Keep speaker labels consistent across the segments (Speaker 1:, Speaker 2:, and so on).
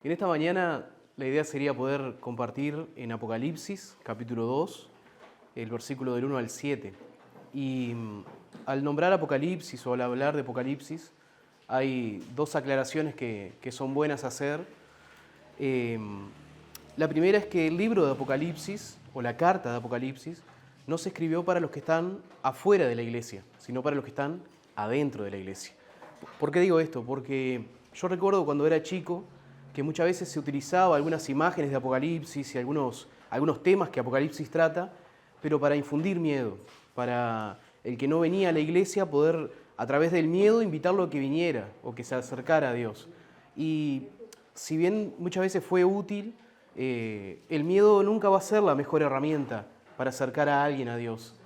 Speaker 1: En esta mañana la idea sería poder compartir en Apocalipsis, capítulo 2, el versículo del 1 al 7. Y al nombrar Apocalipsis o al hablar de Apocalipsis, hay dos aclaraciones que son buenas hacer. La primera es que el libro de Apocalipsis, o la carta de Apocalipsis, no se escribió para los que están afuera de la iglesia, sino para los que están adentro de la iglesia. ¿Por qué digo esto? Porque yo recuerdo cuando era chico que muchas veces se utilizaba algunas imágenes de Apocalipsis y algunos temas que Apocalipsis trata, pero para infundir miedo, para el que no venía a la iglesia poder, a través del miedo, invitarlo a que viniera o que se acercara a Dios. Y si bien muchas veces fue útil, el miedo nunca va a ser la mejor herramienta para acercar a alguien a Dios.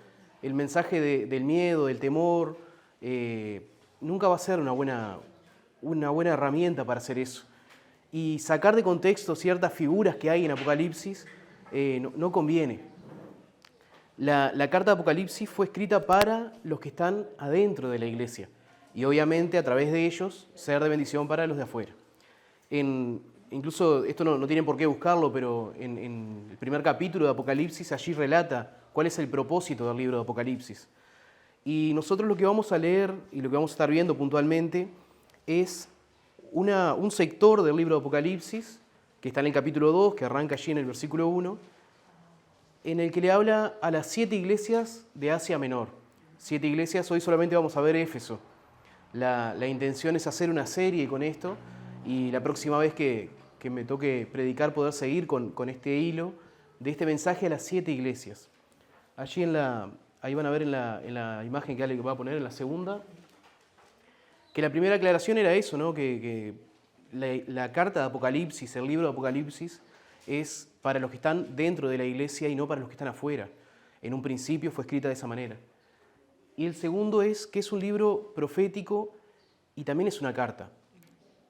Speaker 1: El mensaje del miedo, del temor, nunca va a ser una buena herramienta para hacer eso. Y sacar de contexto ciertas figuras que hay en Apocalipsis no conviene. La carta de Apocalipsis fue escrita para los que están adentro de la iglesia y obviamente a través de ellos ser de bendición para los de afuera. Incluso esto no tienen por qué buscarlo, pero en el primer capítulo de Apocalipsis allí relata cuál es el propósito del libro de Apocalipsis. Y nosotros lo que vamos a leer y lo que vamos a estar viendo puntualmente es un sector del libro de Apocalipsis, que está en el capítulo 2, que arranca allí en el versículo 1, en el que le habla a las 7 iglesias de Asia Menor. 7 iglesias, hoy solamente vamos a ver Éfeso. La intención es hacer una serie con esto, y la próxima vez que me toque predicar poder seguir con este hilo de este mensaje a las 7 iglesias. Allí ahí van a ver en la imagen que Ale va a poner, en la segunda, que la primera aclaración era eso, ¿no? Que la carta de Apocalipsis, el libro de Apocalipsis, es para los que están dentro de la iglesia y no para los que están afuera. En un principio fue escrita de esa manera. Y el segundo es que es un libro profético y también es una carta.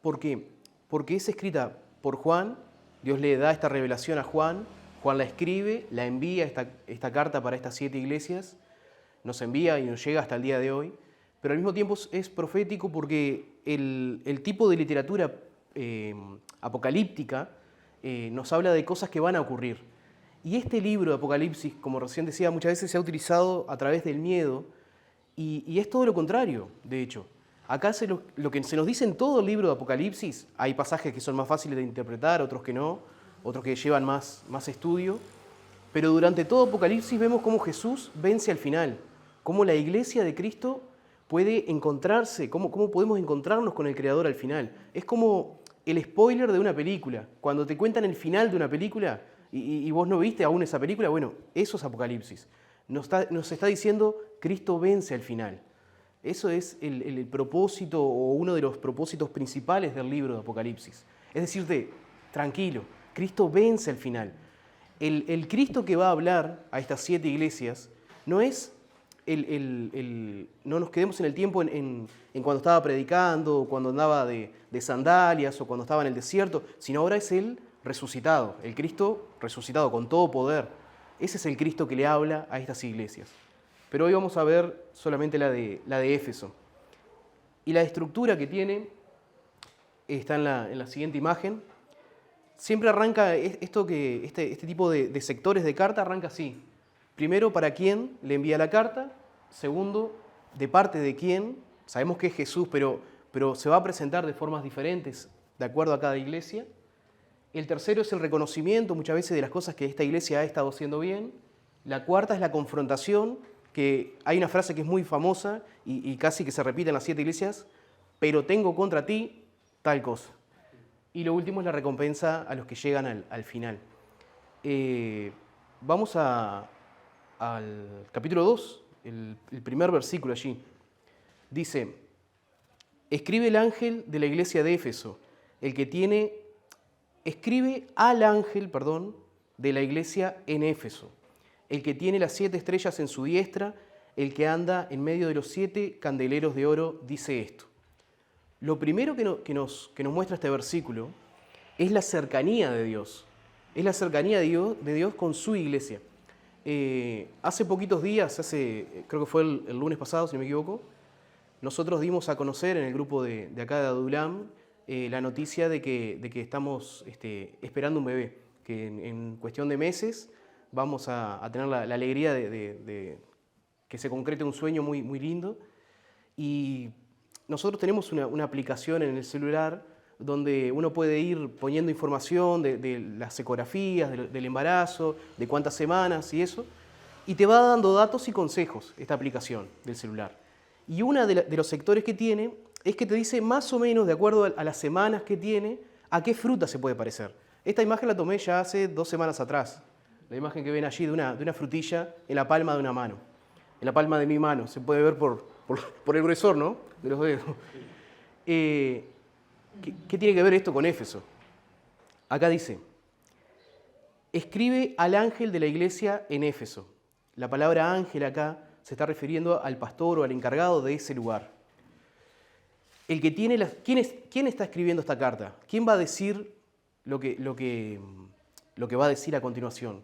Speaker 1: ¿Por qué? Porque es escrita por Juan, Dios le da esta revelación a Juan, Juan la escribe, la envía esta carta para estas 7 iglesias, nos envía y nos llega hasta el día de hoy, pero al mismo tiempo es profético porque el tipo de literatura apocalíptica nos habla de cosas que van a ocurrir. Y este libro de Apocalipsis, como recién decía, muchas veces se ha utilizado a través del miedo y es todo lo contrario, de hecho. Acá lo que se nos dice en todo el libro de Apocalipsis, hay pasajes que son más fáciles de interpretar, otros que no, otros que llevan más estudio, pero durante todo Apocalipsis vemos cómo Jesús vence al final, cómo la iglesia de Cristo puede encontrarse, cómo podemos encontrarnos con el Creador al final. Es como el spoiler de una película. Cuando te cuentan el final de una película y vos no viste aún esa película, bueno, eso es Apocalipsis. Nos está diciendo Cristo vence al final. Eso es el propósito o uno de los propósitos principales del libro de Apocalipsis. Es decirte, tranquilo, Cristo vence al final. El Cristo que va a hablar a estas 7 iglesias no es no nos quedemos en el tiempo en cuando estaba predicando, o cuando andaba de sandalias, o cuando estaba en el desierto, sino ahora es el resucitado, el Cristo resucitado con todo poder. Ese es el Cristo que le habla a estas iglesias. Pero hoy vamos a ver solamente la de Éfeso. Y la estructura que tiene está en la siguiente imagen. Siempre arranca este tipo de sectores de carta, arranca así. Primero, ¿para quién le envía la carta? Segundo, ¿de parte de quién? Sabemos que es Jesús, pero se va a presentar de formas diferentes de acuerdo a cada iglesia. El tercero es el reconocimiento muchas veces de las cosas que esta iglesia ha estado haciendo bien. La cuarta es la confrontación, que hay una frase que es muy famosa y casi que se repite en las 7 iglesias, pero tengo contra ti tal cosa. Y lo último es la recompensa a los que llegan al final. Vamos al capítulo 2, el primer versículo allí. Dice, escribe el ángel de la iglesia de Éfeso, escribe al ángel, de la iglesia en Éfeso, el que tiene las 7 estrellas en su diestra, el que anda en medio de los 7 candeleros de oro, dice esto. Lo primero que nos muestra este versículo es la cercanía de Dios. Es la cercanía de Dios con su iglesia. Hace poquitos días, creo que fue el lunes pasado, si no me equivoco, nosotros dimos a conocer en el grupo de acá de Adulam la noticia de que estamos esperando un bebé, que en cuestión de meses vamos a tener la alegría de que se concrete un sueño muy, muy lindo. Y nosotros tenemos una aplicación en el celular donde uno puede ir poniendo información de las ecografías, del embarazo, de cuántas semanas y eso, y te va dando datos y consejos esta aplicación del celular. Y uno de los sectores que tiene es que te dice más o menos, de acuerdo a las semanas que tiene, a qué fruta se puede parecer. Esta imagen la tomé ya hace 2 semanas atrás, la imagen que ven allí de una frutilla en la palma de una mano, en la palma de mi mano, se puede ver por el gruesor, ¿no?, de los dedos. ¿Qué tiene que ver esto con Éfeso? Acá dice, escribe al ángel de la iglesia en Éfeso. La palabra ángel acá se está refiriendo al pastor o al encargado de ese lugar. ¿Quién está escribiendo esta carta? ¿Quién va a decir lo que va a decir a continuación?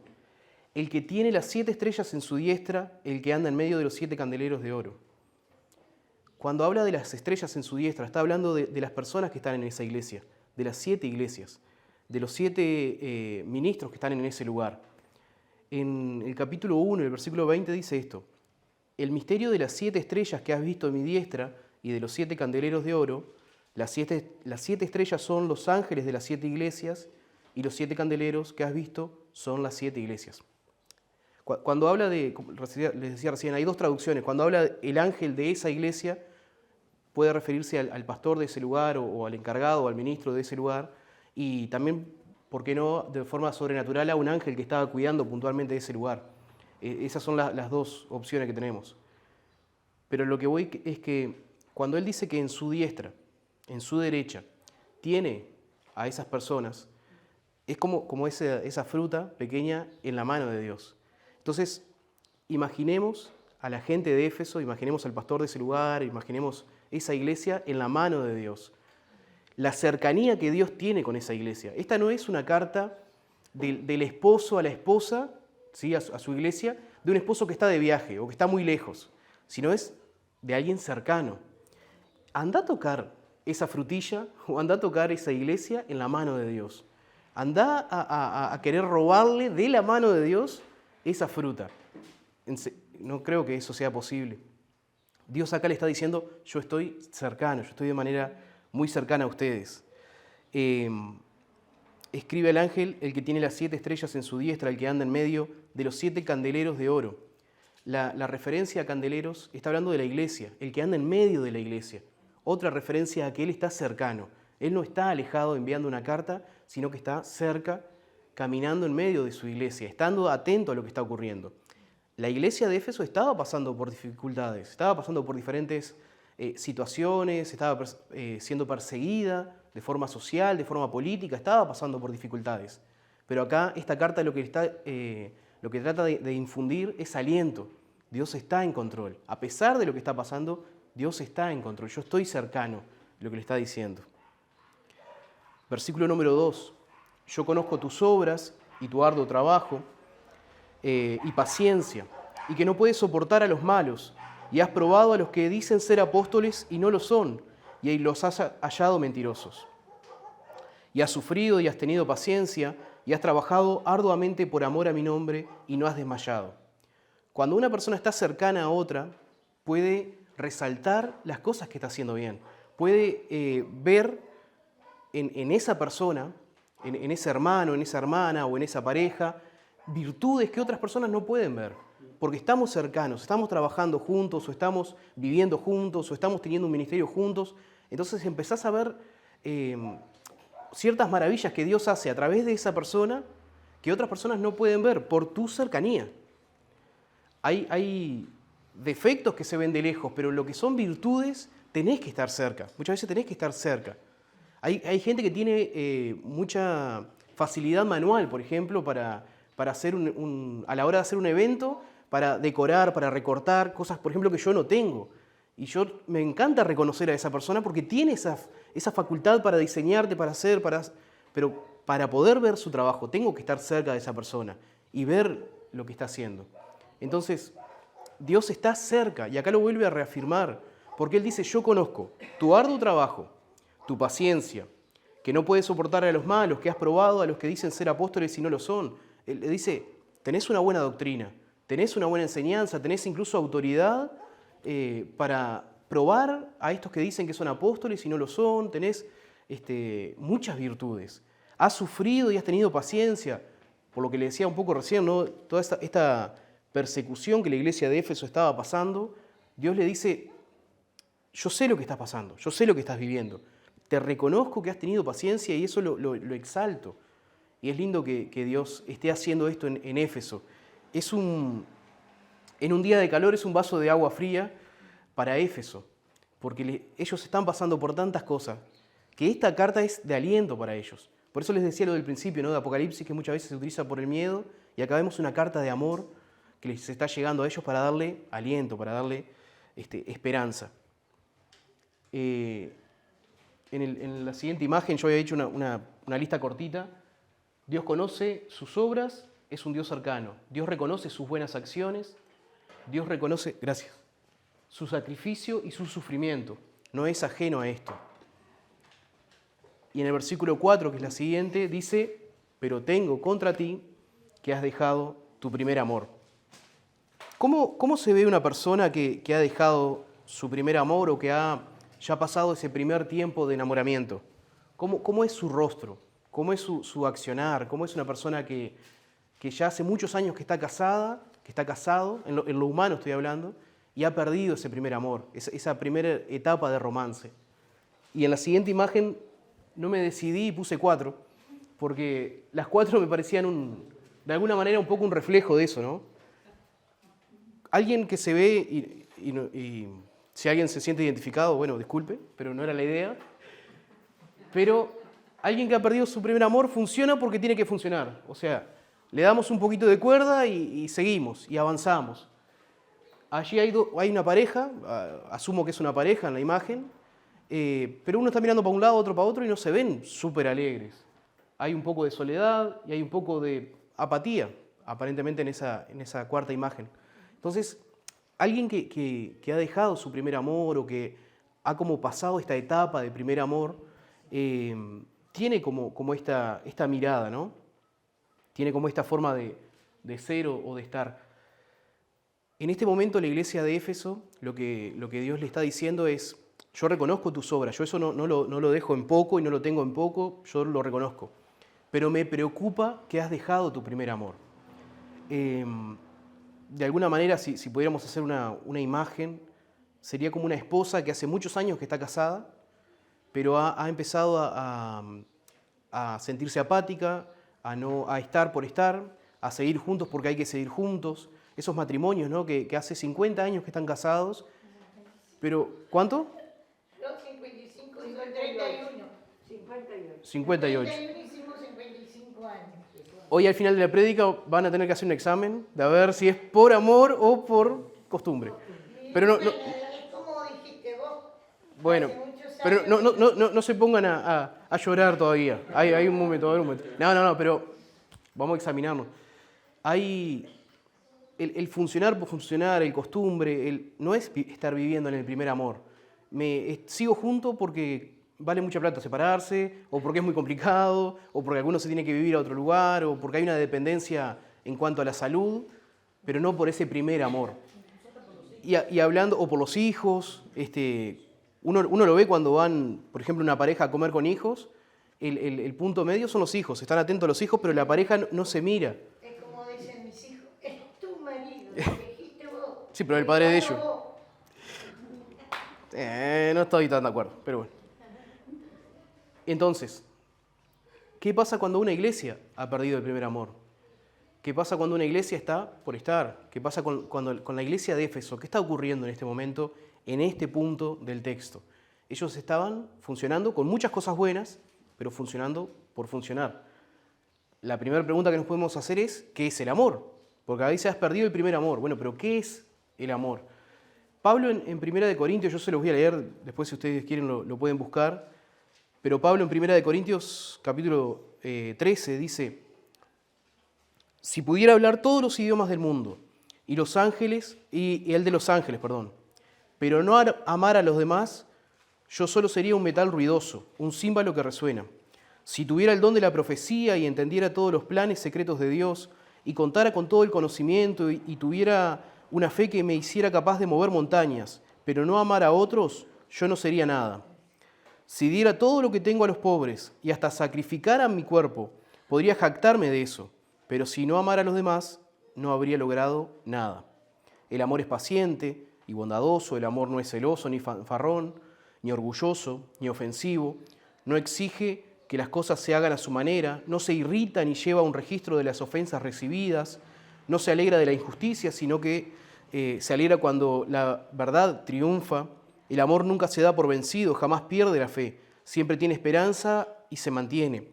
Speaker 1: El que tiene las 7 estrellas en su diestra, el que anda en medio de los 7 candeleros de oro. Cuando habla de las estrellas en su diestra, está hablando de las personas que están en esa iglesia, de las 7 iglesias, de los 7 ministros que están en ese lugar. En el capítulo 1, el versículo 20 dice esto: el misterio de las 7 estrellas que has visto en mi diestra y de los 7 candeleros de oro, las 7 estrellas son los ángeles de las 7 iglesias y los 7 candeleros que has visto son las 7 iglesias. Cuando habla como les decía recién, hay 2 traducciones. Cuando habla el ángel de esa iglesia, puede referirse al pastor de ese lugar o al encargado o al ministro de ese lugar, y también, ¿por qué no?, de forma sobrenatural a un ángel que estaba cuidando puntualmente de ese lugar. Esas son las 2 opciones que tenemos. Pero lo que voy es que cuando él dice que en su diestra, en su derecha, tiene a esas personas, es como esa fruta pequeña en la mano de Dios. Entonces, imaginemos a la gente de Éfeso, imaginemos al pastor de ese lugar, imaginemos esa iglesia en la mano de Dios. La cercanía que Dios tiene con esa iglesia. Esta no es una carta del esposo a la esposa, ¿sí?, a su iglesia, de un esposo que está de viaje o que está muy lejos, sino es de alguien cercano. Anda a tocar esa frutilla o anda a tocar esa iglesia en la mano de Dios. Anda a querer robarle de la mano de Dios esa fruta. No creo que eso sea posible. Dios acá le está diciendo, yo estoy cercano, yo estoy de manera muy cercana a ustedes. Escribe el ángel, el que tiene las 7 estrellas en su diestra, el que anda en medio de los 7 candeleros de oro. La referencia a candeleros está hablando de la iglesia, el que anda en medio de la iglesia. Otra referencia a que Él está cercano. Él no está alejado enviando una carta, sino que está cerca, caminando en medio de su iglesia, estando atento a lo que está ocurriendo. La iglesia de Éfeso estaba pasando por dificultades, estaba pasando por diferentes situaciones, estaba siendo perseguida de forma social, de forma política, estaba pasando por dificultades. Pero acá esta carta lo que trata de infundir es aliento. Dios está en control. A pesar de lo que está pasando, Dios está en control. Yo estoy cercano, lo que le está diciendo. Versículo número 2. Yo conozco tus obras y tu arduo trabajo y paciencia, y que no puedes soportar a los malos, y has probado a los que dicen ser apóstoles y no lo son, y los has hallado mentirosos. Y has sufrido y has tenido paciencia, y has trabajado arduamente por amor a mi nombre, y no has desmayado. Cuando una persona está cercana a otra, puede resaltar las cosas que está haciendo bien. Puede ver en esa persona, en ese hermano, en esa hermana o en esa pareja, virtudes que otras personas no pueden ver. Porque estamos cercanos, estamos trabajando juntos, o estamos viviendo juntos, o estamos teniendo un ministerio juntos. Entonces empezás a ver ciertas maravillas que Dios hace a través de esa persona que otras personas no pueden ver por tu cercanía. Hay defectos que se ven de lejos, pero lo que son virtudes tenés que estar cerca. Muchas veces tenés que estar cerca. Hay gente que tiene mucha facilidad manual, por ejemplo, para hacer a la hora de hacer un evento, para decorar, para recortar, cosas, por ejemplo, que yo no tengo. Y me encanta reconocer a esa persona porque tiene esa facultad para diseñarte, para hacer, pero para poder ver su trabajo, tengo que estar cerca de esa persona y ver lo que está haciendo. Entonces, Dios está cerca, y acá lo vuelve a reafirmar, porque Él dice, yo conozco tu arduo trabajo, tu paciencia, que no puedes soportar a los malos, que has probado a los que dicen ser apóstoles y no lo son. Él le dice, tenés una buena doctrina, tenés una buena enseñanza, tenés incluso autoridad para probar a estos que dicen que son apóstoles y no lo son, tenés muchas virtudes. Has sufrido y has tenido paciencia, por lo que le decía un poco recién, ¿no? Toda esta persecución que la iglesia de Éfeso estaba pasando, Dios le dice, yo sé lo que estás pasando, yo sé lo que estás viviendo, te reconozco que has tenido paciencia y eso lo exalto. Y es lindo que Dios esté haciendo esto en Éfeso. En un día de calor es un vaso de agua fría para Éfeso, porque ellos están pasando por tantas cosas, que esta carta es de aliento para ellos. Por eso les decía lo del principio, ¿no? De Apocalipsis, que muchas veces se utiliza por el miedo, y acá vemos una carta de amor que les está llegando a ellos para darle aliento, para darle esperanza. En la siguiente imagen yo había hecho una lista cortita. Dios conoce sus obras, es un Dios cercano. Dios reconoce sus buenas acciones, Dios reconoce, gracias, su sacrificio y su sufrimiento. No es ajeno a esto. Y en el versículo 4, que es la siguiente, dice, pero tengo contra ti que has dejado tu primer amor. ¿Cómo se ve una persona que ha dejado su primer amor o que ha ya pasado ese primer tiempo de enamoramiento? ¿Cómo es su rostro? ¿Cómo es su accionar? ¿Cómo es una persona que ya hace muchos años que está casada, que está casado, en lo humano estoy hablando, y ha perdido ese primer amor, esa primera etapa de romance? Y en la siguiente imagen no me decidí y puse 4, porque las 4 me parecían de alguna manera un poco un reflejo de eso, ¿no? Alguien que se ve, y si alguien se siente identificado, bueno, disculpe, pero no era la idea, pero alguien que ha perdido su primer amor funciona porque tiene que funcionar. O sea, le damos un poquito de cuerda y seguimos, y avanzamos. Allí hay una pareja, asumo que es una pareja en la imagen, pero uno está mirando para un lado, otro para otro y no se ven súper alegres. Hay un poco de soledad y hay un poco de apatía, aparentemente en esa cuarta imagen. Entonces, alguien que ha dejado su primer amor o que ha como pasado esta etapa de primer amor, tiene como esta mirada, ¿no? Tiene como esta forma de ser o de estar. En este momento la iglesia de Éfeso, lo que Dios le está diciendo es, yo reconozco tus obras, yo eso no lo dejo en poco y no lo tengo en poco, yo lo reconozco. Pero me preocupa que has dejado tu primer amor. De alguna manera, si pudiéramos hacer una imagen, sería como una esposa que hace muchos años que está casada, pero ha empezado a sentirse apática, a estar por estar, a seguir juntos porque hay que seguir juntos. Esos matrimonios, ¿no? que hace 50 años que están casados, pero ¿cuánto?
Speaker 2: Los 55 y 31.
Speaker 3: 58.
Speaker 1: 58.
Speaker 2: 31 hicimos 55 años.
Speaker 1: Hoy al final de la prédica van a tener que hacer un examen de a ver si es por amor o por costumbre. Pero no,
Speaker 2: Es como dijiste vos.
Speaker 1: bueno,
Speaker 2: Hace muchos
Speaker 1: pero
Speaker 2: años
Speaker 1: no se pongan a llorar todavía. Hay un momento, va a haber un momento. No, pero vamos a examinarnos. Hay el funcionar por funcionar, el costumbre, no es estar viviendo en el primer amor. Sigo junto porque vale mucha plata separarse, o porque es muy complicado, o porque alguno se tiene que vivir a otro lugar, o porque hay una dependencia en cuanto a la salud, pero no por ese primer amor. Y hablando, o por los hijos, uno lo ve cuando van, por ejemplo, una pareja a comer con hijos, el punto medio son los hijos, están atentos a los hijos, pero la pareja no se mira.
Speaker 2: es como dicen mis hijos, es tu marido, lo dijiste vos.
Speaker 1: Sí, pero el padre de ellos.
Speaker 2: Vos.
Speaker 1: No estoy tan de acuerdo, pero bueno. Entonces, ¿qué pasa cuando una iglesia ha perdido el primer amor? ¿Qué pasa cuando una iglesia está por estar? ¿Qué pasa con la iglesia de Éfeso? ¿Qué está ocurriendo en este momento, en este punto del texto? Ellos estaban funcionando con muchas cosas buenas, pero funcionando por funcionar. La primera pregunta que nos podemos hacer es, ¿qué es el amor? Porque a veces has perdido el primer amor. Bueno, pero ¿qué es el amor? Pablo en 1 Corintios, yo se los voy a leer, después si ustedes quieren lo pueden buscar, pero Pablo en 1 Corintios capítulo 13 dice, si pudiera hablar todos los idiomas del mundo y el de los ángeles, pero no amar a los demás, yo solo sería un metal ruidoso, un címbalo que resuena. Si tuviera el don de la profecía y entendiera todos los planes secretos de Dios y contara con todo el conocimiento y tuviera una fe que me hiciera capaz de mover montañas, pero no amar a otros, yo no sería nada. Si diera todo lo que tengo a los pobres y hasta sacrificara mi cuerpo, podría jactarme de eso, pero si no amara a los demás, no habría logrado nada. El amor es paciente y bondadoso, el amor no es celoso ni fanfarrón, ni orgulloso, ni ofensivo, no exige que las cosas se hagan a su manera, no se irrita ni lleva un registro de las ofensas recibidas, no se alegra de la injusticia, sino que se alegra cuando la verdad triunfa. El amor nunca se da por vencido, jamás pierde la fe, siempre tiene esperanza y se mantiene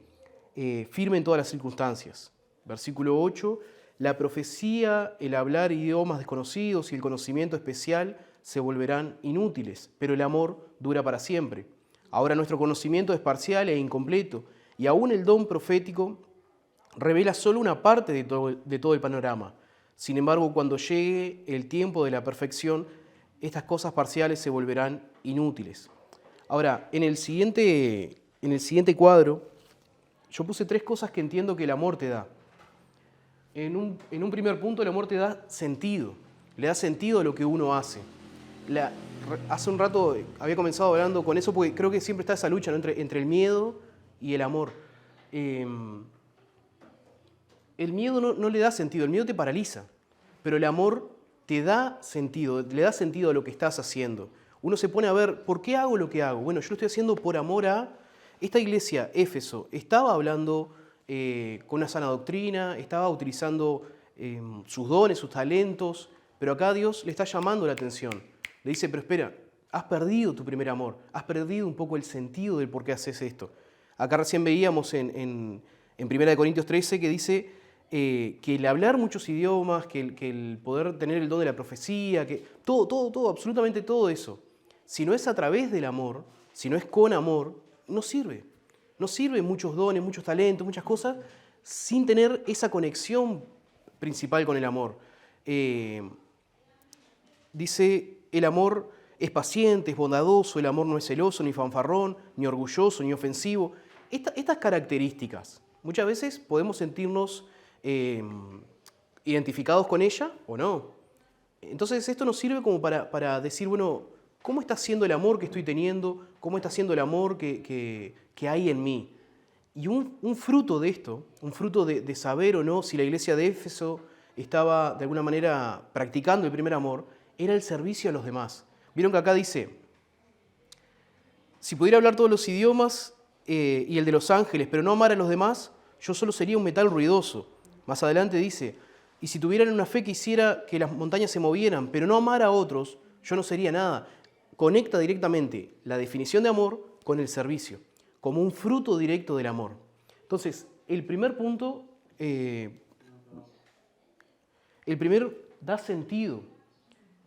Speaker 1: firme en todas las circunstancias. Versículo 8, la profecía, el hablar idiomas desconocidos y el conocimiento especial se volverán inútiles, pero el amor dura para siempre. Ahora nuestro conocimiento es parcial e incompleto, y aún el don profético revela solo una parte de todo el panorama. Sin embargo, cuando llegue el tiempo de la perfección, estas cosas parciales se volverán inútiles. Ahora, en el siguiente cuadro, yo puse 3 cosas que entiendo que el amor te da. En un primer punto, el amor te da sentido, le da sentido a lo que uno hace. Hace un rato había comenzado hablando con eso porque creo que siempre está esa lucha, ¿no? entre el miedo y el amor. El miedo no le da sentido, el miedo te paraliza, pero el amor te da sentido, le da sentido a lo que estás haciendo. Uno se pone a ver, ¿por qué hago lo que hago? Bueno, yo lo estoy haciendo por amor a... Esta iglesia, Éfeso, estaba hablando con una sana doctrina, estaba utilizando sus dones, sus talentos, pero acá Dios le está llamando la atención. Le dice, pero espera, has perdido tu primer amor, has perdido un poco el sentido del por qué haces esto. Acá recién veíamos en 1 Corintios 13 que dice que el hablar muchos idiomas, que el poder tener el don de la profecía, que todo, absolutamente todo eso, si no es a través del amor, si no es con amor, no sirve. No sirve muchos dones, muchos talentos, muchas cosas, sin tener esa conexión principal con el amor. Dice, el amor es paciente, es bondadoso, el amor no es celoso, ni fanfarrón, ni orgulloso, ni ofensivo. Estas características, muchas veces podemos sentirnos identificados con ella o no. Entonces esto nos sirve como para decir, bueno, ¿cómo está siendo el amor que estoy teniendo? ¿Cómo está siendo el amor que hay en mí? Y un fruto de esto, un fruto de saber o no si la iglesia de Éfeso estaba de alguna manera practicando el primer amor, era el servicio a los demás. Vieron que acá dice, si pudiera hablar todos los idiomas y el de los ángeles, pero no amar a los demás, yo solo sería un metal ruidoso. Más adelante dice, y si tuvieran una fe que hiciera que las montañas se movieran, pero no amar a otros, yo no sería nada. Conecta directamente la definición de amor con el servicio, como un fruto directo del amor. Entonces, el primer punto, da sentido.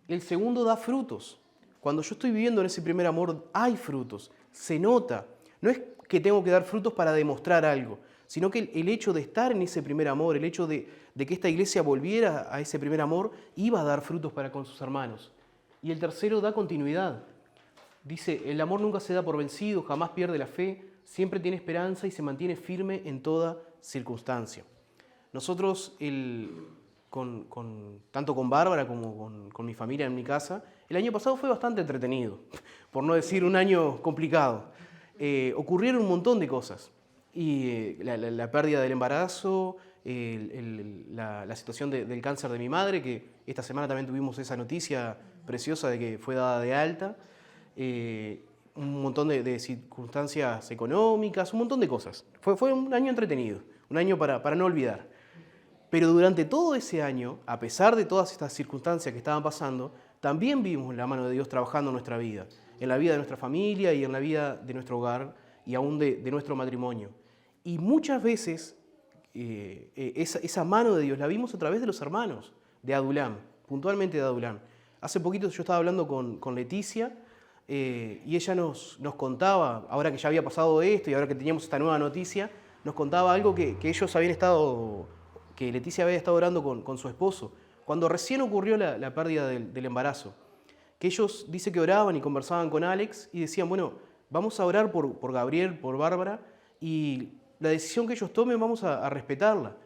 Speaker 1: El segundo da frutos. Cuando yo estoy viviendo en ese primer amor, hay frutos, se nota. No es que tengo que dar frutos para demostrar algo, sino que el hecho de estar en ese primer amor, el hecho de que esta iglesia volviera a ese primer amor, iba a dar frutos para con sus hermanos. Y el tercero da continuidad. Dice, el amor nunca se da por vencido, jamás pierde la fe, siempre tiene esperanza y se mantiene firme en toda circunstancia. Nosotros, tanto con Bárbara como con mi familia en mi casa, el año pasado fue bastante entretenido, por no decir un año complicado. Ocurrieron un montón de cosas. Y la pérdida del embarazo, la situación del cáncer de mi madre, que esta semana también tuvimos esa noticia preciosa de que fue dada de alta, un montón de circunstancias económicas, un montón de cosas. Fue un año entretenido, un año para no olvidar. Pero durante todo ese año, a pesar de todas estas circunstancias que estaban pasando, también vimos la mano de Dios trabajando en nuestra vida, en la vida de nuestra familia y en la vida de nuestro hogar y aún de nuestro matrimonio. Y muchas veces esa mano de Dios la vimos a través de los hermanos de Adulam, puntualmente de Adulam. Hace poquito yo estaba hablando con Leticia y ella nos contaba, ahora que ya había pasado esto y ahora que teníamos esta nueva noticia, nos contaba algo que ellos habían estado, que Leticia había estado orando con su esposo, cuando recién ocurrió la pérdida del embarazo. Que ellos, dice que oraban y conversaban con Alex y decían, bueno, vamos a orar por Gabriel, por Bárbara, y la decisión que ellos tomen vamos a respetarla,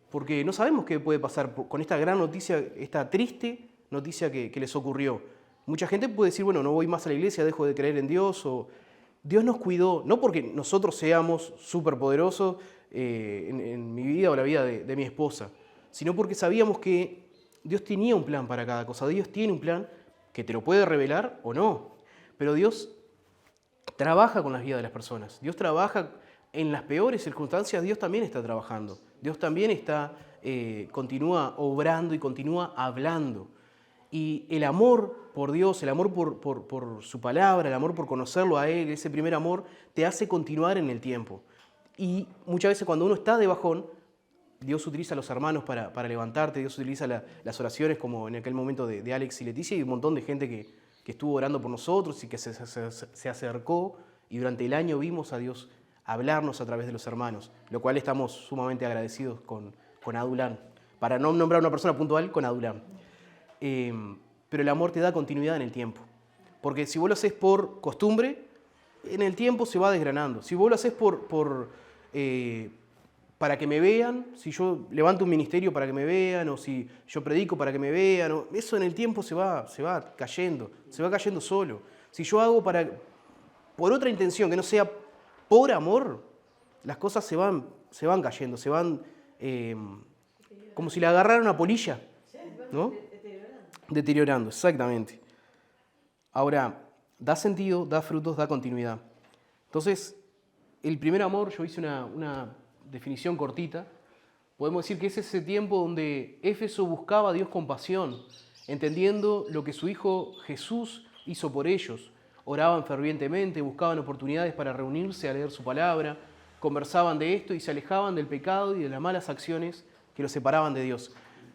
Speaker 1: porque no sabemos qué puede pasar con esta gran noticia, esta triste noticia que les ocurrió. Mucha gente puede decir, bueno, no voy más a la iglesia, dejo de creer en Dios, o Dios nos cuidó, no porque nosotros seamos superpoderosos en mi vida o la vida de mi esposa, sino porque sabíamos que Dios tenía un plan para cada cosa. Dios tiene un plan que te lo puede revelar o no, pero Dios trabaja con las vidas de las personas. Dios trabaja en las peores circunstancias, Dios también está trabajando. Dios también continúa obrando y continúa hablando. Y el amor por Dios, el amor por su palabra, el amor por conocerlo a Él, ese primer amor, te hace continuar en el tiempo. Y muchas veces cuando uno está de bajón, Dios utiliza a los hermanos para levantarte, Dios utiliza las oraciones como en aquel momento de Alex y Leticia y un montón de gente que estuvo orando por nosotros y que se acercó y durante el año vimos a Dios hablarnos a través de los hermanos, lo cual estamos sumamente agradecidos con Adulán. Para no nombrar a una persona puntual, con Adulán. Pero el amor te da continuidad en el tiempo. Porque si vos lo haces por costumbre, en el tiempo se va desgranando. Si vos lo haces para que me vean, si yo levanto un ministerio para que me vean, o si yo predico para que me vean, eso en el tiempo se va cayendo solo. Si yo hago por otra intención, que no sea por amor, las cosas se van cayendo, se van como si le agarraran una polilla, ¿no? Deteriorando, exactamente. Ahora, da sentido, da frutos, da continuidad. Entonces, el primer amor, yo hice una definición cortita, podemos decir que es ese tiempo donde Éfeso buscaba a Dios con pasión, entendiendo lo que su Hijo Jesús hizo por ellos. Oraban fervientemente, buscaban oportunidades para reunirse a leer su palabra, conversaban de esto y se alejaban del pecado y de las malas acciones que los separaban de Dios.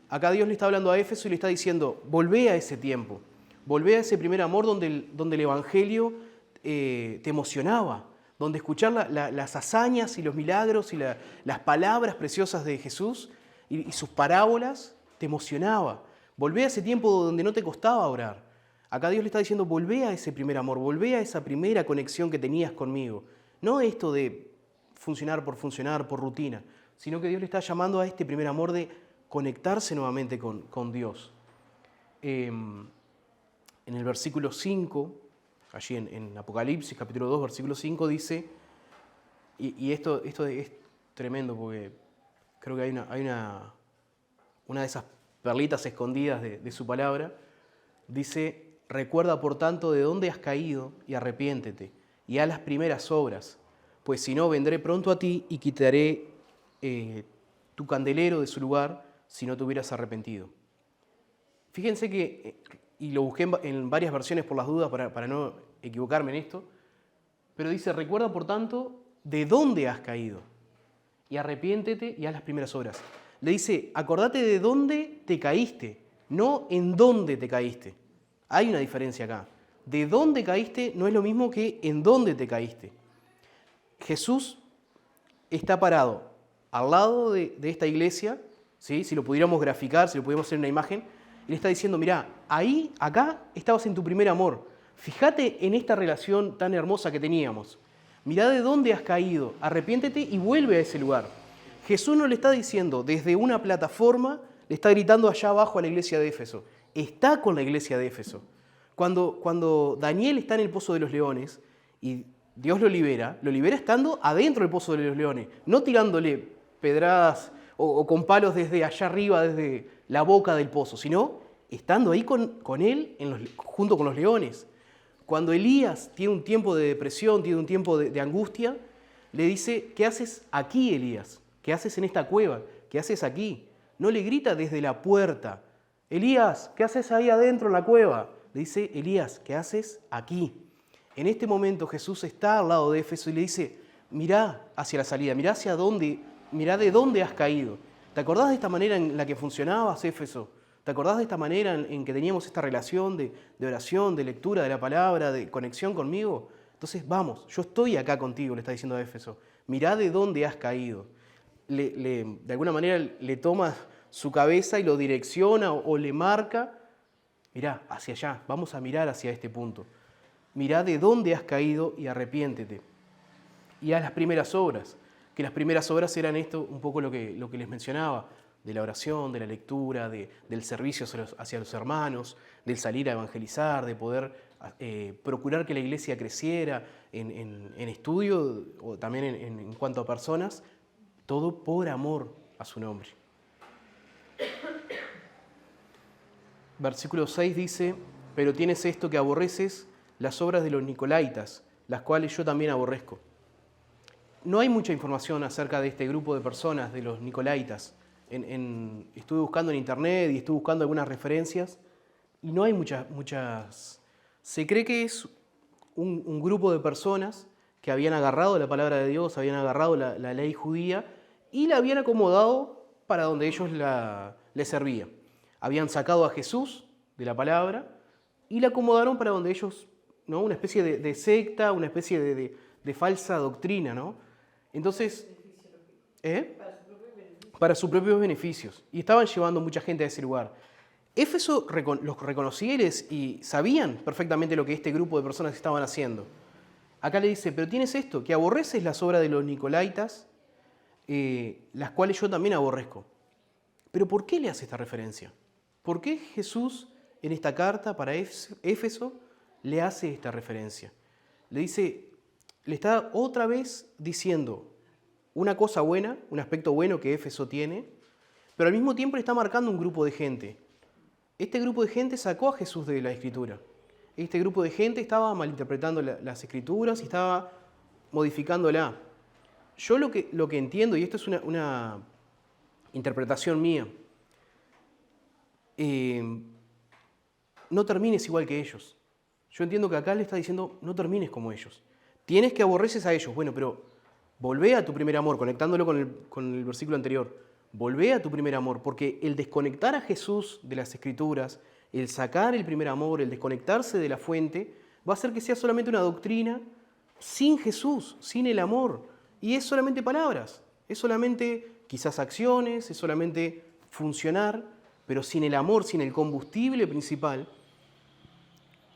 Speaker 1: Acá Dios le está hablando a Éfeso y le está diciendo, volvé a ese tiempo, volvé a ese primer amor donde el Evangelio te emocionaba, donde escuchar las hazañas y los milagros y las palabras preciosas de Jesús y sus parábolas te emocionaba. Volvé a ese tiempo donde no te costaba orar. Acá Dios le está diciendo, volvé a ese primer amor, volvé a esa primera conexión que tenías conmigo. No esto de funcionar, por rutina, sino que Dios le está llamando a este primer amor de conectarse nuevamente con Dios. En el versículo 5, allí en Apocalipsis, capítulo 2, versículo 5, dice, y esto es tremendo porque creo que hay una de esas perlitas escondidas de su palabra, dice, recuerda por tanto de dónde has caído y arrepiéntete, y haz las primeras obras, pues si no vendré pronto a ti y quitaré tu candelero de su lugar si no te hubieras arrepentido. Fíjense que, y lo busqué en varias versiones por las dudas para no equivocarme en esto, pero dice, recuerda por tanto de dónde has caído y arrepiéntete y haz las primeras obras. Le dice, acordate de dónde te caíste, no en dónde te caíste. Hay una diferencia acá. De dónde caíste no es lo mismo que en dónde te caíste. Jesús está parado al lado de esta iglesia, ¿sí? Si lo pudiéramos graficar, si lo pudiéramos hacer en una imagen, y le está diciendo, mirá, acá estabas en tu primer amor. Fíjate en esta relación tan hermosa que teníamos. Mirá de dónde has caído, arrepiéntete y vuelve a ese lugar. Jesús no le está diciendo desde una plataforma, le está gritando allá abajo a la iglesia de Éfeso. Está con la iglesia de Éfeso. Cuando Daniel está en el pozo de los leones y Dios lo libera estando adentro del pozo de los leones, no tirándole pedradas o con palos desde allá arriba, desde la boca del pozo, sino estando ahí con él junto con los leones. Cuando Elías tiene un tiempo de depresión, tiene un tiempo de angustia, le dice, ¿qué haces aquí, Elías? ¿Qué haces en esta cueva? ¿Qué haces aquí? No le grita desde la puerta, Elías, ¿qué haces ahí adentro en la cueva? Le dice, Elías, ¿qué haces aquí? En este momento Jesús está al lado de Éfeso y le dice, mirá hacia la salida, mirá de dónde has caído. ¿Te acordás de esta manera en la que funcionabas, Éfeso? ¿Te acordás de esta manera en que teníamos esta relación de oración, de lectura de la palabra, de conexión conmigo? Entonces, vamos, yo estoy acá contigo, le está diciendo a Éfeso. Mirá de dónde has caído. De alguna manera le toma su cabeza y lo direcciona o le marca. Mirá, hacia allá, vamos a mirar hacia este punto. Mirá de dónde has caído y arrepiéntete. y a las primeras obras, que las primeras obras eran esto, un poco lo que les mencionaba, de la oración, de la lectura, del servicio hacia los hermanos, del salir a evangelizar, de poder procurar que la iglesia creciera en estudio o también en cuanto a personas, todo por amor a su nombre. Versículo 6 dice, pero tienes esto que aborreces, las obras de los nicolaitas, las cuales yo también aborrezco. No hay mucha información acerca de este grupo de personas, de los nicolaitas. Estuve buscando en internet y estuve buscando algunas referencias y no hay muchas. Se cree que es un grupo de personas que habían agarrado la palabra de Dios, habían agarrado la ley judía y la habían acomodado para donde ellos les servía. Habían sacado a Jesús de la palabra y la acomodaron para donde ellos, ¿no? Una especie de secta, una especie de falsa doctrina, ¿no? Entonces, para sus propios beneficios. Y estaban llevando mucha gente a ese lugar. Éfeso los reconocía y sabían perfectamente lo que este grupo de personas estaban haciendo. Acá le dice, pero tienes esto, que aborreces las obras de los nicolaitas, las cuales yo también aborrezco. Pero ¿por qué le hace esta referencia? ¿Por qué Jesús en esta carta para Éfeso le hace esta referencia? Le dice, le está otra vez diciendo una cosa buena, un aspecto bueno que Éfeso tiene, pero al mismo tiempo le está marcando un grupo de gente. Este grupo de gente sacó a Jesús de la Escritura. Este grupo de gente estaba malinterpretando las Escrituras y estaba modificándola. Yo lo que entiendo, y esto es una interpretación mía, no termines igual que ellos. Yo entiendo que acá le está diciendo, no termines como ellos. Tienes que aborreces a ellos. Bueno, pero volvé a tu primer amor, conectándolo con el versículo anterior. Volvé a tu primer amor, porque el desconectar a Jesús de las Escrituras, el sacar el primer amor, el desconectarse de la fuente, va a hacer que sea solamente una doctrina sin Jesús, sin el amor. Y es solamente palabras, es solamente quizás acciones, es solamente funcionar, pero sin el amor, sin el combustible principal.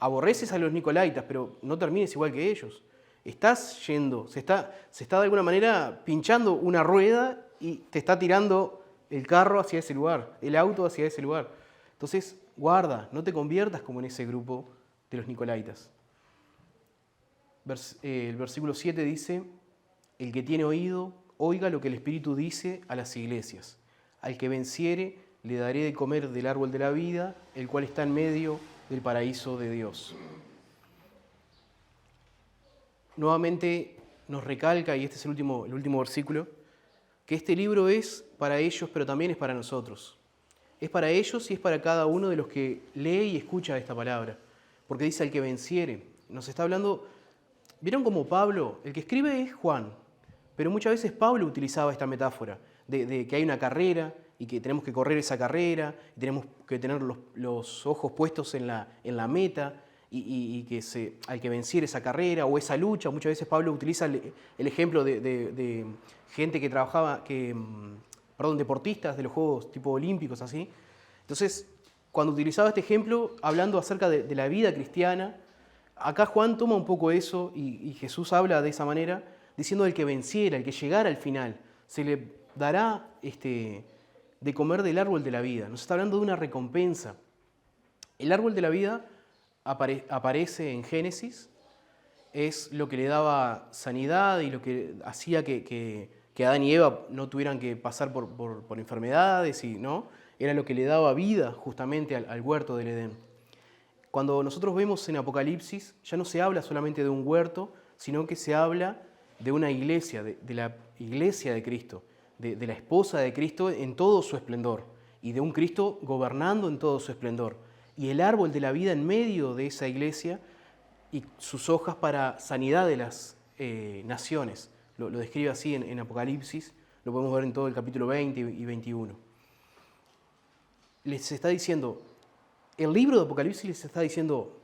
Speaker 1: Aborreces a los nicolaitas, pero no termines igual que ellos. Estás yendo, se está de alguna manera pinchando una rueda y te está tirando el carro hacia ese lugar, el auto hacia ese lugar. Entonces, guarda, no te conviertas como en ese grupo de los nicolaitas. El versículo 7 dice, el que tiene oído, oiga lo que el Espíritu dice a las iglesias. Al que venciere, le daré de comer del árbol de la vida, el cual está en medio del paraíso de Dios. Nuevamente nos recalca, y este es el último versículo, que este libro es para ellos, pero también es para nosotros. Es para ellos y es para cada uno de los que lee y escucha esta palabra. Porque dice al que venciere. Nos está hablando, ¿vieron como Pablo? El que escribe es Juan, pero muchas veces Pablo utilizaba esta metáfora de que hay una carrera y que tenemos que correr esa carrera, y tenemos que tener los ojos puestos en la meta, y que al que venciere esa carrera o esa lucha. Muchas veces Pablo utiliza el ejemplo de gente que trabajaba, deportistas de los Juegos tipo olímpicos, así. Entonces, cuando utilizaba este ejemplo, hablando acerca de la vida cristiana, acá Juan toma un poco eso y Jesús habla de esa manera, diciendo el que venciera, el que llegara al final, se le dará de comer del árbol de la vida. Nos está hablando de una recompensa. El árbol de la vida aparece en Génesis, es lo que le daba sanidad y lo que hacía que Adán y Eva no tuvieran que pasar por enfermedades, ¿no? Era lo que le daba vida justamente al huerto del Edén. Cuando nosotros vemos en Apocalipsis, ya no se habla solamente de un huerto, sino que se habla de una iglesia, de la iglesia de Cristo, de la esposa de Cristo en todo su esplendor, y de un Cristo gobernando en todo su esplendor. Y el árbol de la vida en medio de esa iglesia y sus hojas para sanidad de las naciones. Lo describe así en Apocalipsis, lo podemos ver en todo el capítulo 20 y 21. Les está diciendo, el libro de Apocalipsis les está diciendo,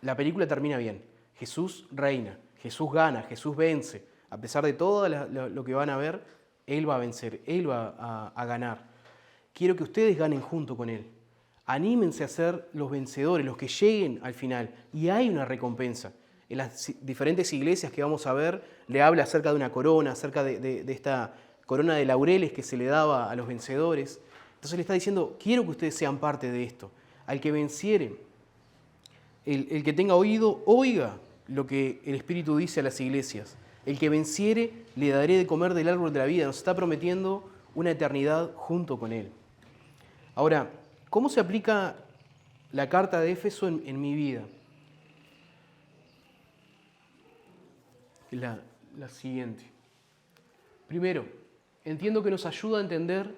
Speaker 1: la película termina bien, Jesús reina, Jesús gana, Jesús vence. A pesar de todo lo que van a ver, Él va a vencer, Él va a ganar. Quiero que ustedes ganen junto con Él. Anímense a ser los vencedores, los que lleguen al final. Y hay una recompensa. en las diferentes iglesias que vamos a ver, le habla acerca de una corona, acerca de esta corona de laureles que se le daba a los vencedores. Entonces le está diciendo, quiero que ustedes sean parte de esto. Al que venciere, el que tenga oído, oiga lo que el Espíritu dice a las iglesias. El que venciere, le daré de comer del árbol de la vida. Nos está prometiendo una eternidad junto con Él. Ahora, ¿cómo se aplica la carta de Éfeso en mi vida? La siguiente. Primero, entiendo que nos ayuda a entender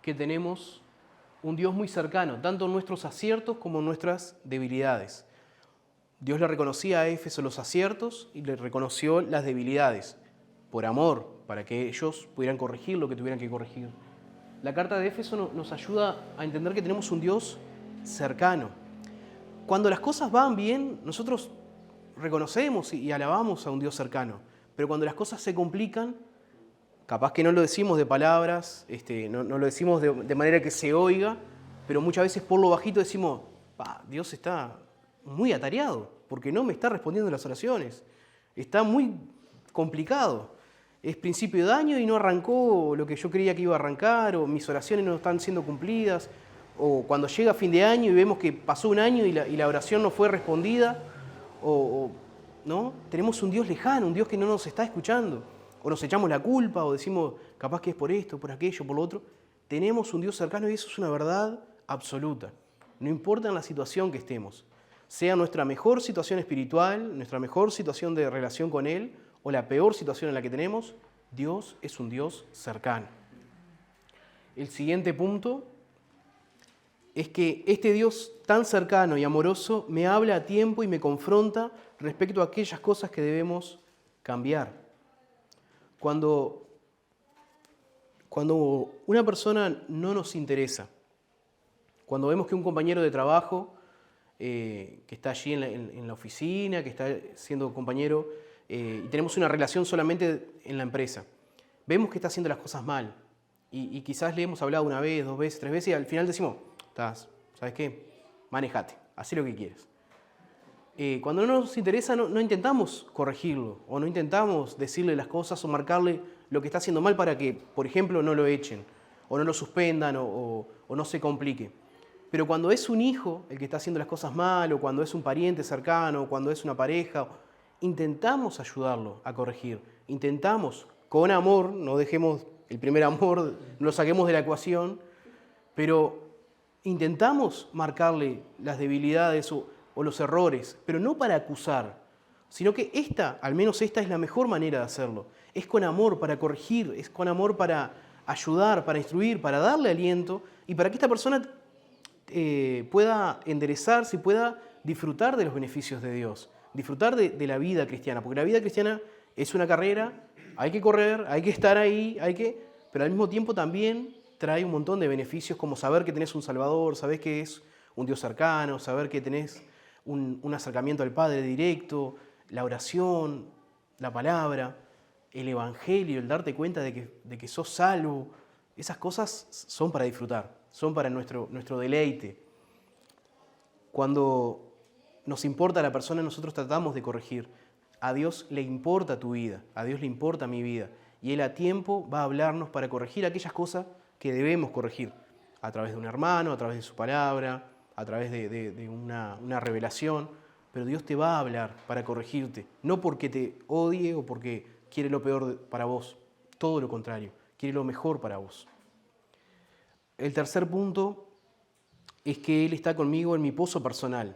Speaker 1: que tenemos un Dios muy cercano, tanto en nuestros aciertos como en nuestras debilidades. Dios le reconocía a Éfeso los aciertos y le reconoció las debilidades, por amor, para que ellos pudieran corregir lo que tuvieran que corregir. La carta de Éfeso nos ayuda a entender que tenemos un Dios cercano. Cuando las cosas van bien, nosotros reconocemos y alabamos a un Dios cercano, pero cuando las cosas se complican, capaz que no lo decimos de palabras, no lo decimos de manera que se oiga, pero muchas veces por lo bajito decimos, Dios está muy atareado, porque no me está respondiendo las oraciones, está muy complicado, es principio de año y no arrancó lo que yo creía que iba a arrancar, o mis oraciones no están siendo cumplidas, o cuando llega fin de año y vemos que pasó un año y la oración no fue respondida, ¿no? Tenemos un Dios lejano, un Dios que no nos está escuchando. O nos echamos la culpa, o decimos, capaz que es por esto, por aquello, por lo otro. Tenemos un Dios cercano y eso es una verdad absoluta. No importa en la situación que estemos. Sea nuestra mejor situación espiritual, nuestra mejor situación de relación con Él, o la peor situación en la que tenemos, Dios es un Dios cercano. El siguiente punto es que este Dios tan cercano y amoroso me habla a tiempo y me confronta respecto a aquellas cosas que debemos cambiar. Cuando una persona no nos interesa, cuando vemos que un compañero de trabajo que está allí en la oficina, que está siendo compañero, y tenemos una relación solamente en la empresa, vemos que está haciendo las cosas mal y quizás le hemos hablado una vez, 2 veces, 3 veces y al final decimos, ¿sabes qué? Manejate, haz lo que quieres. Cuando no nos interesa, no intentamos corregirlo o no intentamos decirle las cosas o marcarle lo que está haciendo mal para que, por ejemplo, no lo echen o no lo suspendan o no se complique. Pero cuando es un hijo el que está haciendo las cosas mal o cuando es un pariente cercano o cuando es una pareja, intentamos ayudarlo a corregir. Intentamos, con amor, no dejemos el primer amor, no lo saquemos de la ecuación, pero intentamos marcarle las debilidades o los errores, pero no para acusar, sino que al menos esta es la mejor manera de hacerlo. Es con amor para corregir, es con amor para ayudar, para instruir, para darle aliento y para que esta persona pueda enderezarse y pueda disfrutar de los beneficios de Dios, disfrutar de la vida cristiana, porque la vida cristiana es una carrera, hay que correr, hay que estar ahí, pero al mismo tiempo también trae un montón de beneficios como saber que tenés un Salvador, sabés que es un Dios cercano, saber que tenés un acercamiento al Padre directo, la oración, la palabra, el Evangelio, el darte cuenta de que sos salvo. Esas cosas son para disfrutar, son para nuestro deleite. Cuando nos importa la persona, nosotros tratamos de corregir. A Dios le importa tu vida, a Dios le importa mi vida. Y Él a tiempo va a hablarnos para corregir aquellas cosas que debemos corregir. A través de un hermano, a través de su palabra, a través de una revelación, pero Dios te va a hablar para corregirte, no porque te odie o porque quiere lo peor para vos, todo lo contrario, quiere lo mejor para vos. El tercer punto es que Él está conmigo en mi pozo personal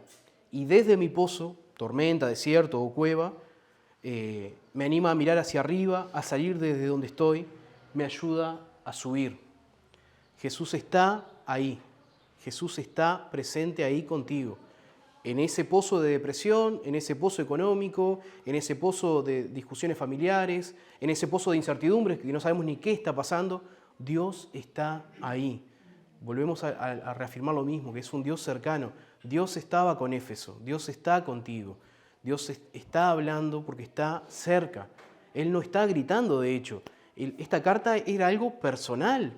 Speaker 1: y desde mi pozo, tormenta, desierto o cueva, me anima a mirar hacia arriba, a salir desde donde estoy, me ayuda a subir. Jesús está ahí. Jesús está presente ahí contigo, en ese pozo de depresión, en ese pozo económico, en ese pozo de discusiones familiares, en ese pozo de incertidumbres que no sabemos ni qué está pasando. Dios está ahí. Volvemos a reafirmar lo mismo, que es un Dios cercano. Dios estaba con Éfeso, Dios está contigo. Dios está hablando porque está cerca. Él no está gritando, de hecho. Esta carta era algo personal.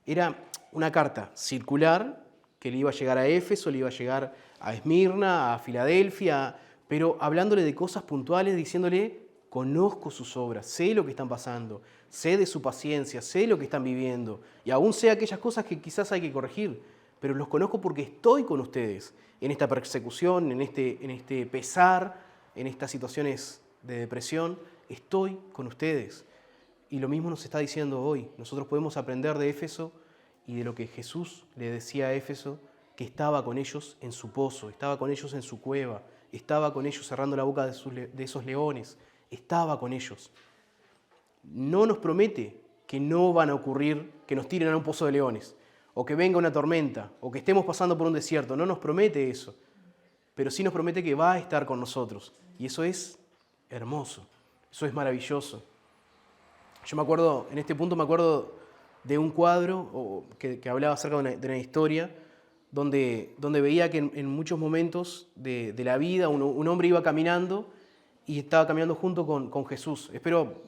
Speaker 1: Era una carta circular que le iba a llegar a Éfeso, le iba a llegar a Esmirna, a Filadelfia, pero hablándole de cosas puntuales, diciéndole, conozco sus obras, sé lo que están pasando, sé de su paciencia, sé lo que están viviendo, y aún sé aquellas cosas que quizás hay que corregir, pero los conozco porque estoy con ustedes en esta persecución, en este pesar, en estas situaciones de depresión, estoy con ustedes. Y lo mismo nos está diciendo hoy. Nosotros podemos aprender de Éfeso y de lo que Jesús le decía a Éfeso, que estaba con ellos en su pozo, estaba con ellos en su cueva, estaba con ellos cerrando la boca de esos leones, estaba con ellos. No nos promete que no van a ocurrir, que nos tiren a un pozo de leones, o que venga una tormenta, o que estemos pasando por un desierto. No nos promete eso, pero sí nos promete que va a estar con nosotros. Y eso es hermoso, eso es maravilloso. Yo me acuerdo, en este punto me acuerdo de un cuadro que hablaba acerca de una historia donde veía que en muchos momentos de la vida un hombre iba caminando y estaba caminando junto con Jesús. Espero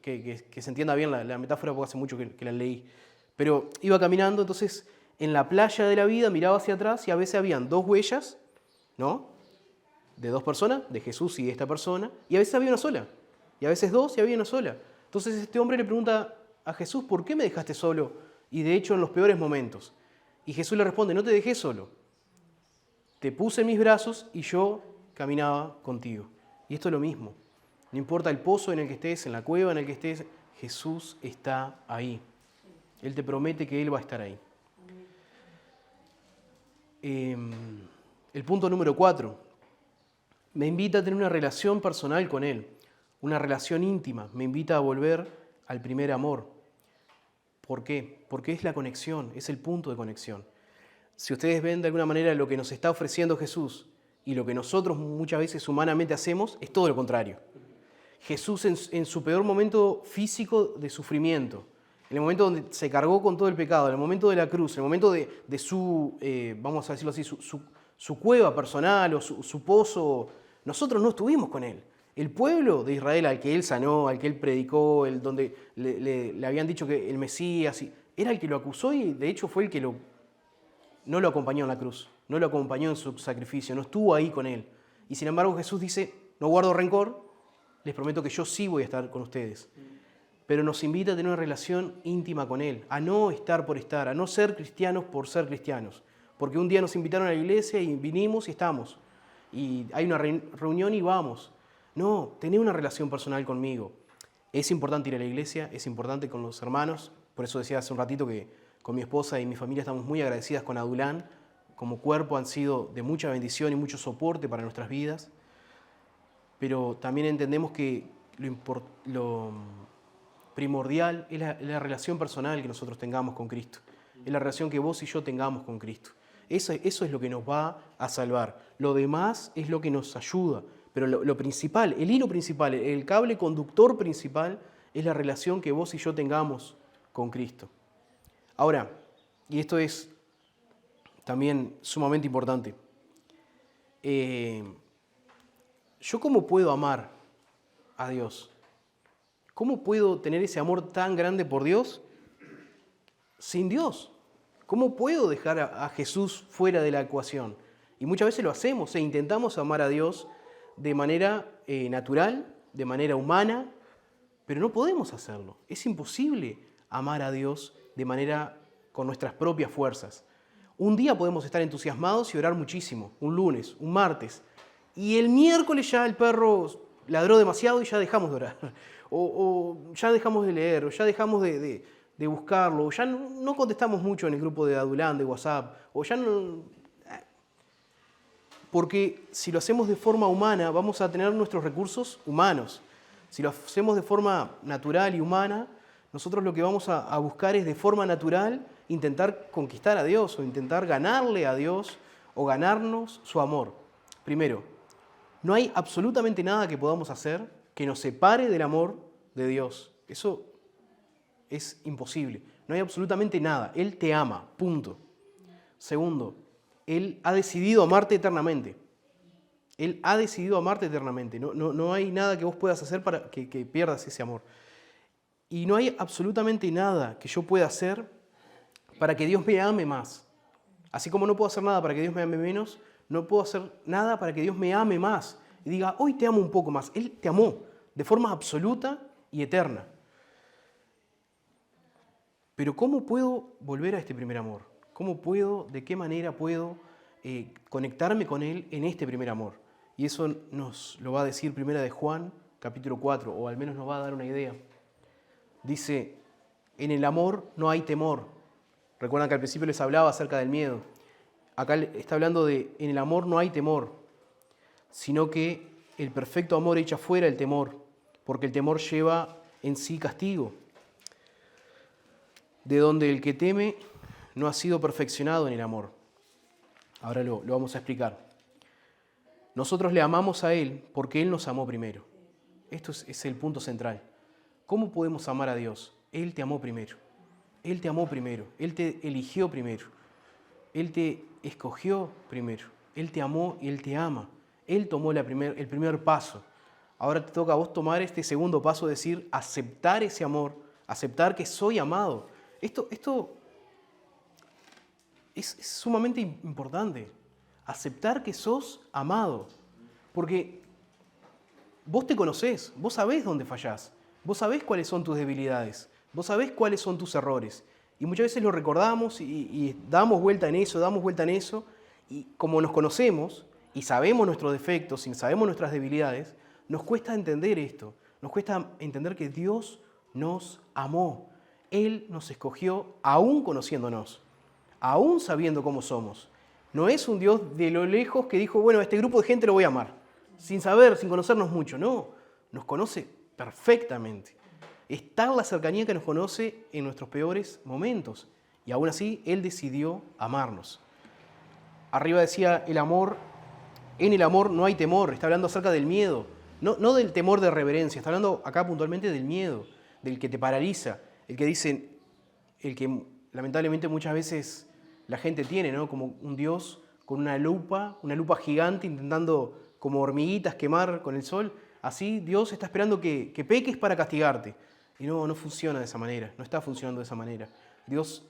Speaker 1: que se entienda bien la metáfora porque hace mucho que la leí. Pero iba caminando, entonces en la playa de la vida miraba hacia atrás y a veces habían dos huellas, ¿no? De dos personas, de Jesús y de esta persona, y a veces había una sola, y a veces dos y había una sola. Entonces este hombre le pregunta a Jesús, ¿por qué me dejaste solo? Y de hecho en los peores momentos. Y Jesús le responde, no te dejé solo. Te puse en mis brazos y yo caminaba contigo. Y esto es lo mismo. No importa el pozo en el que estés, en la cueva en el que estés, Jesús está ahí. Él te promete que Él va a estar ahí. El punto número 4. Me invita a tener una relación personal con Él. Una relación íntima. Me invita a volver al primer amor. ¿Por qué? Porque es la conexión, es el punto de conexión. Si ustedes ven de alguna manera lo que nos está ofreciendo Jesús y lo que nosotros muchas veces humanamente hacemos, es todo lo contrario. Jesús en su peor momento físico de sufrimiento, en el momento donde se cargó con todo el pecado, en el momento de la cruz, en el momento de su, vamos a decirlo así, su cueva personal o su pozo, nosotros no estuvimos con Él. El pueblo de Israel al que Él sanó, al que Él predicó, donde le habían dicho que el Mesías, era el que lo acusó y de hecho fue el que no lo acompañó en la cruz, no lo acompañó en su sacrificio, no estuvo ahí con Él. Y sin embargo Jesús dice, no guardo rencor, les prometo que yo sí voy a estar con ustedes. Pero nos invita a tener una relación íntima con Él, a no estar por estar, a no ser cristianos por ser cristianos. Porque un día nos invitaron a la iglesia y vinimos y estamos. Y hay una reunión y vamos. No, tener una relación personal conmigo. Es importante ir a la iglesia, es importante con los hermanos. Por eso decía hace un ratito que con mi esposa y mi familia estamos muy agradecidas con Adulán. Como cuerpo han sido de mucha bendición y mucho soporte para nuestras vidas. Pero también entendemos que lo primordial es la relación personal que nosotros tengamos con Cristo. Es la relación que vos y yo tengamos con Cristo. Eso es lo que nos va a salvar. Lo demás es lo que nos ayuda. Pero lo principal, el hilo principal, el cable conductor principal es la relación que vos y yo tengamos con Cristo. Ahora, y esto es también sumamente importante, ¿yo cómo puedo amar a Dios? ¿Cómo puedo tener ese amor tan grande por Dios sin Dios? ¿Cómo puedo dejar a Jesús fuera de la ecuación? Y muchas veces lo hacemos e intentamos amar a Dios de manera natural, de manera humana, pero no podemos hacerlo. Es imposible amar a Dios de manera con nuestras propias fuerzas. Un día podemos estar entusiasmados y orar muchísimo, un lunes, un martes, y el miércoles ya el perro ladró demasiado y ya dejamos de orar, o ya dejamos de leer, o ya dejamos de buscarlo, o ya no contestamos mucho en el grupo de Adulán, de WhatsApp, o ya no... Porque si lo hacemos de forma humana, vamos a tener nuestros recursos humanos. Si lo hacemos de forma natural y humana, nosotros lo que vamos a buscar es de forma natural intentar conquistar a Dios o intentar ganarle a Dios o ganarnos su amor. Primero, no hay absolutamente nada que podamos hacer que nos separe del amor de Dios. Eso es imposible. No hay absolutamente nada. Él te ama, punto. Segundo, Él ha decidido amarte eternamente. Él ha decidido amarte eternamente. No hay nada que vos puedas hacer para que pierdas ese amor. Y no hay absolutamente nada que yo pueda hacer para que Dios me ame más. Así como no puedo hacer nada para que Dios me ame menos, no puedo hacer nada para que Dios me ame más. y diga, hoy te amo un poco más. Él te amó de forma absoluta y eterna. Pero ¿cómo puedo volver a este primer amor? ¿De qué manera puedo conectarme con Él en este primer amor? Y eso nos lo va a decir Primera de Juan, capítulo 4, o al menos nos va a dar una idea. Dice, en el amor no hay temor. Recuerdan que al principio les hablaba acerca del miedo. Acá está hablando de, en el amor no hay temor, sino que el perfecto amor echa fuera el temor, porque el temor lleva en sí castigo, de donde el que teme no ha sido perfeccionado en el amor. Ahora lo vamos a explicar. Nosotros le amamos a Él porque Él nos amó primero. Esto es el punto central. ¿Cómo podemos amar a Dios? Él te amó primero. Él te amó primero. Él te eligió primero. Él te escogió primero. Él te amó y Él te ama. Él tomó el primer paso. Ahora te toca a vos tomar este segundo paso, decir, aceptar ese amor, aceptar que soy amado. Esto es sumamente importante. Aceptar que sos amado. Porque vos te conocés, vos sabés dónde fallás, vos sabés cuáles son tus debilidades, vos sabés cuáles son tus errores. Y muchas veces lo recordamos y damos vuelta en eso, y como nos conocemos y sabemos nuestros defectos y sabemos nuestras debilidades, nos cuesta entender esto, nos cuesta entender que Dios nos amó. Él nos escogió aún conociéndonos, aún sabiendo cómo somos. No es un Dios de lo lejos que dijo, bueno, a este grupo de gente lo voy a amar, sin saber, sin conocernos mucho. No, nos conoce perfectamente. Es tal la cercanía que nos conoce en nuestros peores momentos. Y aún así, Él decidió amarnos. Arriba decía, en el amor no hay temor. Está hablando acerca del miedo. No del temor de reverencia, está hablando acá puntualmente del miedo, del que te paraliza, el que lamentablemente muchas veces la gente tiene, ¿no? Como un Dios con una lupa gigante intentando como hormiguitas quemar con el sol. Así Dios está esperando que peques para castigarte. Y no funciona de esa manera, no está funcionando de esa manera. Dios,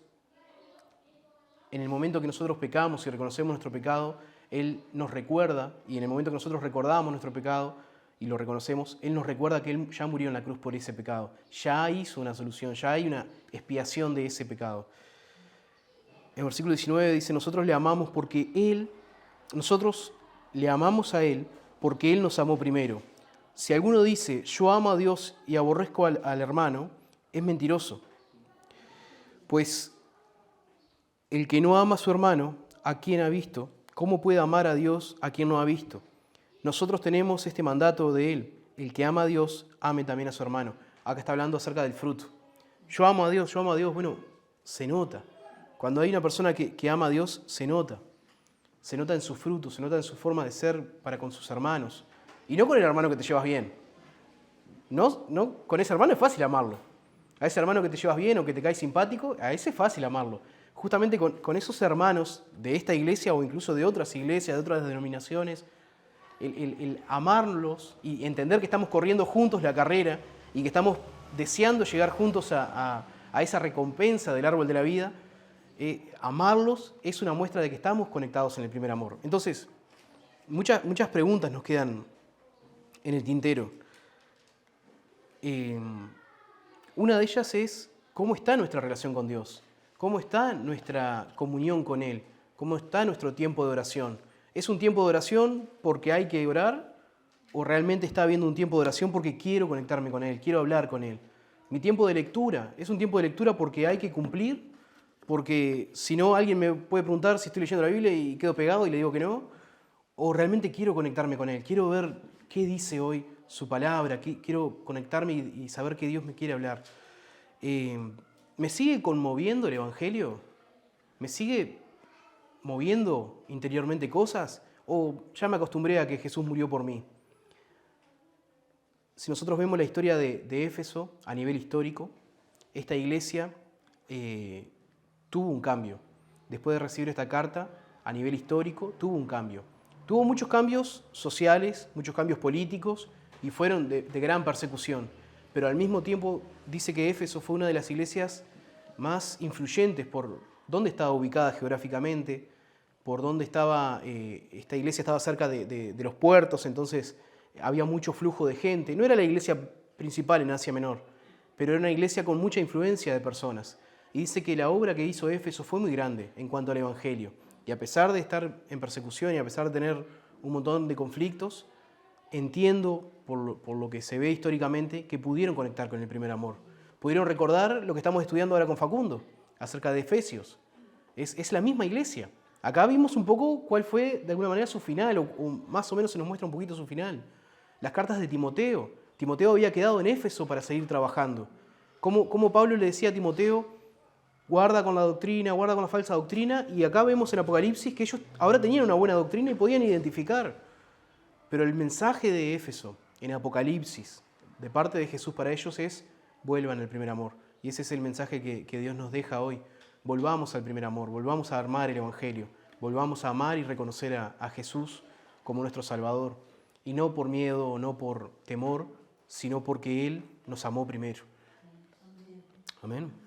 Speaker 1: en el momento que nosotros pecamos y reconocemos nuestro pecado, Él nos recuerda, y en el momento que nosotros recordamos nuestro pecado y lo reconocemos, Él nos recuerda que Él ya murió en la cruz por ese pecado. Ya hizo una solución, ya hay una expiación de ese pecado. El versículo 19 dice, nosotros le amamos a Él porque Él nos amó primero. Si alguno dice, yo amo a Dios y aborrezco al hermano, es mentiroso. Pues el que no ama a su hermano, ¿a quien ha visto? ¿Cómo puede amar a Dios a quien no ha visto? Nosotros tenemos este mandato de Él. El que ama a Dios, ame también a su hermano. Acá está hablando acerca del fruto. Yo amo a Dios. Bueno, se nota. Cuando hay una persona que ama a Dios, se nota. Se nota en su fruto, se nota en su forma de ser para con sus hermanos. Y no con el hermano que te llevas bien. No, con ese hermano es fácil amarlo. A ese hermano que te llevas bien o que te cae simpático, a ese es fácil amarlo. Justamente con esos hermanos de esta iglesia o incluso de otras iglesias, de otras denominaciones, el amarlos y entender que estamos corriendo juntos la carrera y que estamos deseando llegar juntos a esa recompensa del árbol de la vida, amarlos es una muestra de que estamos conectados en el primer amor. Entonces, muchas preguntas nos quedan en el tintero. Una de ellas es, ¿cómo está nuestra relación con Dios? ¿Cómo está nuestra comunión con Él? ¿Cómo está nuestro tiempo de oración? ¿Es un tiempo de oración porque hay que orar? ¿O realmente está habiendo un tiempo de oración porque quiero conectarme con Él, quiero hablar con Él? Mi tiempo de lectura, ¿es un tiempo de lectura porque hay que cumplir? Porque si no, alguien me puede preguntar si estoy leyendo la Biblia y quedo pegado y le digo que no. ¿O realmente quiero conectarme con Él? Quiero ver qué dice hoy su palabra, quiero conectarme y saber que Dios me quiere hablar. ¿Me sigue conmoviendo el Evangelio? ¿Me sigue moviendo interiormente cosas? ¿O ya me acostumbré a que Jesús murió por mí? Si nosotros vemos la historia de Éfeso a nivel histórico, esta iglesia tuvo un cambio. Después de recibir esta carta, a nivel histórico, tuvo un cambio. Tuvo muchos cambios sociales, muchos cambios políticos y fueron de gran persecución. Pero al mismo tiempo dice que Éfeso fue una de las iglesias más influyentes por dónde estaba ubicada geográficamente, por dónde estaba, esta iglesia estaba cerca de los puertos, entonces había mucho flujo de gente. No era la iglesia principal en Asia Menor, pero era una iglesia con mucha influencia de personas. Y dice que la obra que hizo Éfeso fue muy grande en cuanto al Evangelio. Y a pesar de estar en persecución y a pesar de tener un montón de conflictos, entiendo, por lo que se ve históricamente, que pudieron conectar con el primer amor. Pudieron recordar lo que estamos estudiando ahora con Facundo, acerca de Efesios. Es la misma iglesia. Acá vimos un poco cuál fue, de alguna manera, su final, o más o menos se nos muestra un poquito su final. Las cartas de Timoteo. Timoteo había quedado en Éfeso para seguir trabajando. Como Pablo le decía a Timoteo, guarda con la doctrina, guarda con la falsa doctrina, y acá vemos en Apocalipsis que ellos ahora tenían una buena doctrina y podían identificar. Pero el mensaje de Éfeso en Apocalipsis, de parte de Jesús para ellos, es: vuelvan al primer amor. Y ese es el mensaje que Dios nos deja hoy. Volvamos al primer amor, volvamos a armar el Evangelio, volvamos a amar y reconocer a Jesús como nuestro Salvador. Y no por miedo o no por temor, sino porque Él nos amó primero. Amén.